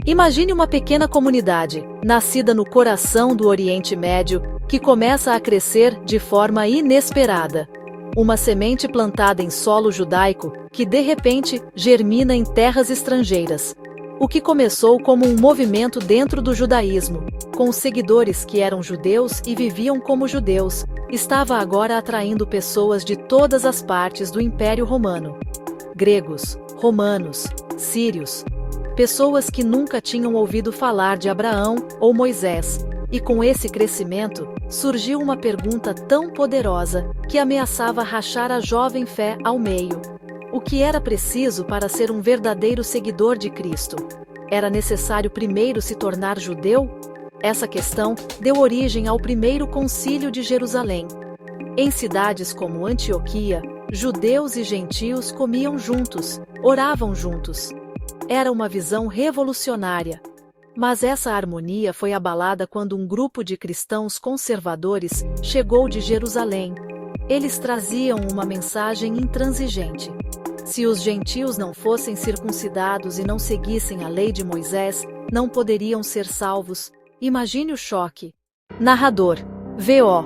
Imagine uma pequena comunidade, nascida no coração do Oriente Médio, que começa a crescer de forma inesperada. Uma semente plantada em solo judaico, que de repente germina em terras estrangeiras. O que começou como um movimento dentro do judaísmo, com seguidores que eram judeus e viviam como judeus, estava agora atraindo pessoas de todas as partes do Império Romano. Gregos, romanos, sírios. Pessoas que nunca tinham ouvido falar de Abraão ou Moisés. E com esse crescimento, surgiu uma pergunta tão poderosa que ameaçava rachar a jovem fé ao meio. O que era preciso para ser um verdadeiro seguidor de Cristo? Era necessário primeiro se tornar judeu? Essa questão deu origem ao primeiro concílio de Jerusalém. Em cidades como Antioquia, judeus e gentios comiam juntos, oravam juntos. Era uma visão revolucionária. Mas essa harmonia foi abalada quando um grupo de cristãos conservadores chegou de Jerusalém. Eles traziam uma mensagem intransigente. Se os gentios não fossem circuncidados e não seguissem a lei de Moisés, não poderiam ser salvos. Imagine o choque. Narrador. V.O.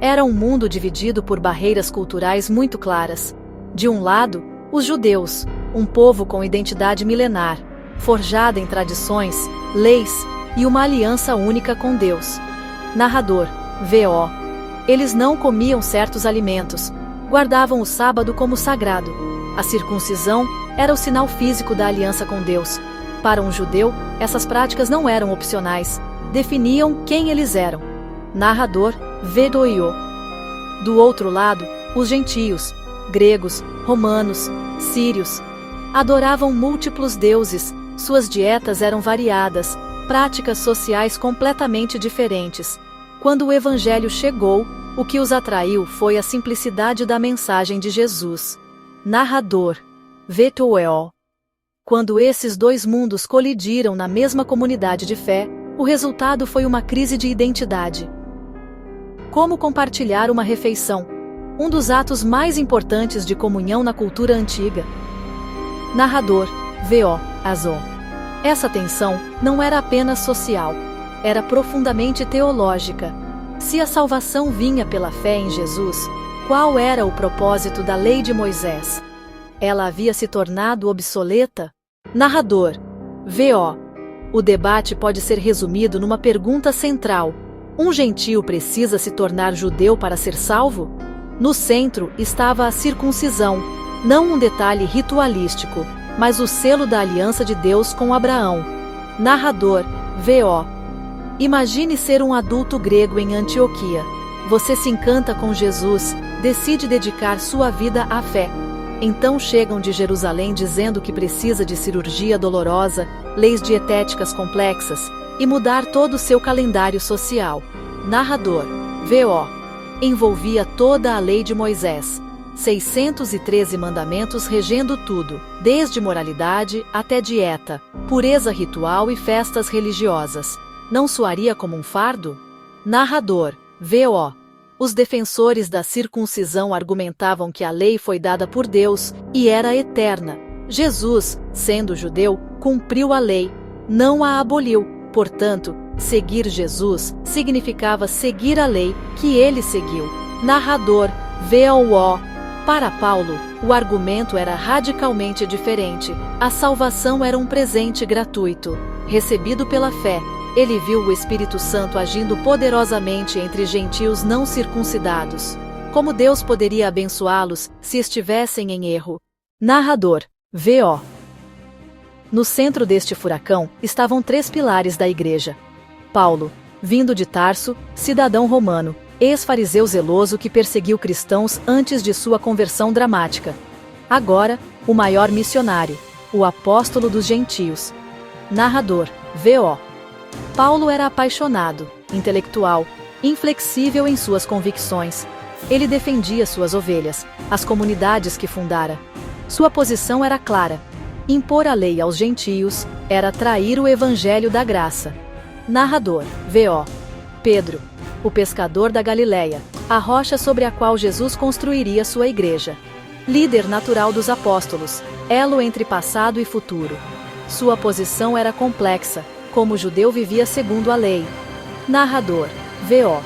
Era um mundo dividido por barreiras culturais muito claras. De um lado, os judeus, um povo com identidade milenar, forjada em tradições, leis e uma aliança única com Deus. Narrador. V.O. Eles não comiam certos alimentos, guardavam o sábado como sagrado. A circuncisão era o sinal físico da aliança com Deus. Para um judeu, essas práticas não eram opcionais, definiam quem eles eram. Narrador. V.O. Do outro lado, os gentios, gregos, romanos, sírios, adoravam múltiplos deuses, suas dietas eram variadas, práticas sociais completamente diferentes. Quando o Evangelho chegou, o que os atraiu foi a simplicidade da mensagem de Jesus. Narrador. V.O. Quando esses dois mundos colidiram na mesma comunidade de fé, o resultado foi uma crise de identidade. Como compartilhar uma refeição? Um dos atos mais importantes de comunhão na cultura antiga. Narrador. V.O. Essa tensão não era apenas social, era profundamente teológica. Se a salvação vinha pela fé em Jesus, qual era o propósito da lei de Moisés? Ela havia se tornado obsoleta? Narrador. V.O. O debate pode ser resumido numa pergunta central. Um gentio precisa se tornar judeu para ser salvo? No centro estava a circuncisão, não um detalhe ritualístico, mas o selo da aliança de Deus com Abraão. Narrador. V.O. Imagine ser um adulto grego em Antioquia. Você se encanta com Jesus, decide dedicar sua vida à fé. Então chegam de Jerusalém dizendo que precisa de cirurgia dolorosa, leis dietéticas complexas, e mudar todo o seu calendário social. Narrador. V.O. Envolvia toda a lei de Moisés. 613 mandamentos regendo tudo, desde moralidade até dieta, pureza ritual e festas religiosas. Não soaria como um fardo? Narrador. V.O. Os defensores da circuncisão argumentavam que a lei foi dada por Deus e era eterna. Jesus, sendo judeu, cumpriu a lei, não a aboliu. Portanto, seguir Jesus significava seguir a lei que ele seguiu. Narrador. V.O. Para Paulo, o argumento era radicalmente diferente. A salvação era um presente gratuito, recebido pela fé. Ele viu o Espírito Santo agindo poderosamente entre gentios não circuncidados. Como Deus poderia abençoá-los se estivessem em erro? Narrador. V.O. No centro deste furacão estavam 3 pilares da igreja. Paulo, vindo de Tarso, cidadão romano, ex-fariseu zeloso que perseguiu cristãos antes de sua conversão dramática. Agora, o maior missionário, o apóstolo dos gentios. Narrador. V.O. Paulo era apaixonado, intelectual, inflexível em suas convicções. Ele defendia suas ovelhas, as comunidades que fundara. Sua posição era clara. Impor a lei aos gentios era trair o evangelho da graça. Narrador. V.O. Pedro, o pescador da Galileia, a rocha sobre a qual Jesus construiria sua igreja. Líder natural dos apóstolos, elo entre passado e futuro. Sua posição era complexa, como o judeu vivia segundo a lei. Narrador, V.O.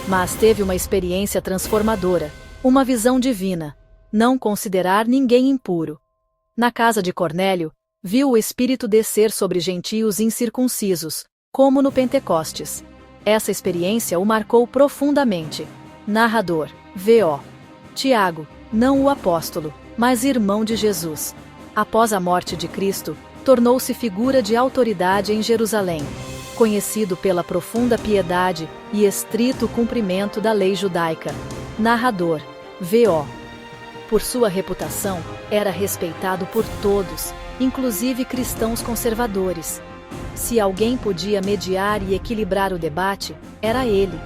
Mas teve uma experiência transformadora, uma visão divina. Não considerar ninguém impuro. Na casa de Cornélio, viu o Espírito descer sobre gentios incircuncisos, como no Pentecostes. Essa experiência o marcou profundamente. Narrador, V.O. Tiago, não o apóstolo, mas irmão de Jesus. Após a morte de Cristo, tornou-se figura de autoridade em Jerusalém, conhecido pela profunda piedade e estrito cumprimento da lei judaica. Narrador, V.O. Por sua reputação, era respeitado por todos, inclusive cristãos conservadores. Se alguém podia mediar e equilibrar o debate, era ele.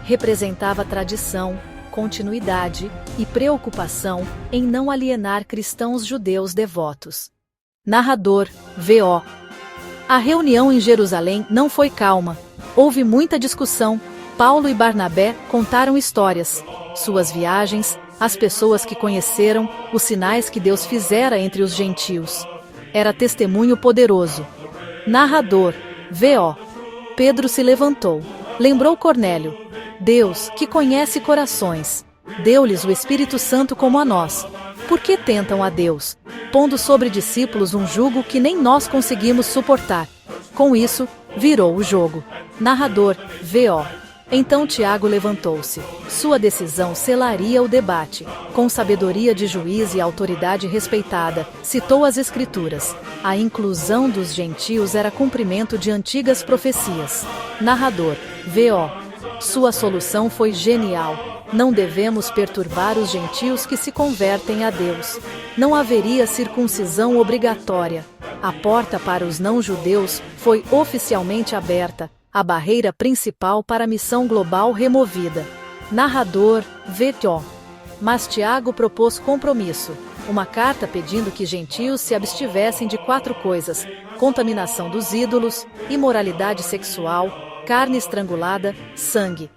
Representava tradição, continuidade e preocupação em não alienar cristãos judeus devotos. Narrador, V.O. A reunião em Jerusalém não foi calma. Houve muita discussão. Paulo e Barnabé contaram histórias, suas viagens, as pessoas que conheceram, os sinais que Deus fizera entre os gentios. Era testemunho poderoso. Narrador, V.O. Pedro se levantou. Lembrou Cornélio. Deus, que conhece corações, deu-lhes o Espírito Santo como a nós. Por que tentam a Deus, pondo sobre discípulos um jugo que nem nós conseguimos suportar? Com isso, virou o jogo. Narrador, V.O. Então Tiago levantou-se. Sua decisão selaria o debate. Com sabedoria de juiz e autoridade respeitada, citou as Escrituras. A inclusão dos gentios era cumprimento de antigas profecias. Narrador, V.O. Sua solução foi genial. Não devemos perturbar os gentios que se convertem a Deus. Não haveria circuncisão obrigatória. A porta para os não-judeus foi oficialmente aberta, a barreira principal para a missão global removida. Narrador, V.O. Mas Tiago propôs compromisso. Uma carta pedindo que gentios se abstivessem de 4 coisas: contaminação dos ídolos, imoralidade sexual, carne estrangulada, sangue.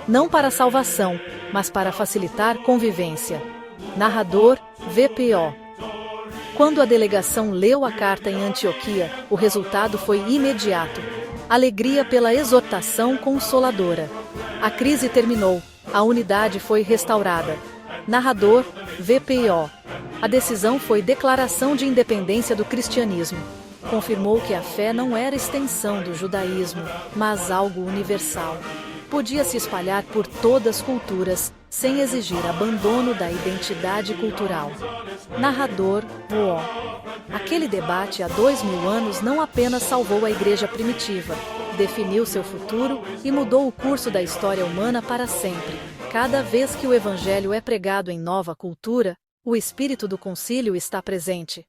Não para salvação, mas para facilitar convivência. Narrador, V.P.O. Quando a delegação leu a carta em Antioquia, o resultado foi imediato. Alegria pela exortação consoladora. A crise terminou, a unidade foi restaurada. Narrador, V.P.O. A decisão foi declaração de independência do cristianismo. Confirmou que a fé não era extensão do judaísmo, mas algo universal. Podia se espalhar por todas as culturas, sem exigir abandono da identidade cultural. Narrador, V.O. Aquele debate há 2000 anos não apenas salvou a igreja primitiva, definiu seu futuro e mudou o curso da história humana para sempre. Cada vez que o evangelho é pregado em nova cultura, o espírito do concílio está presente.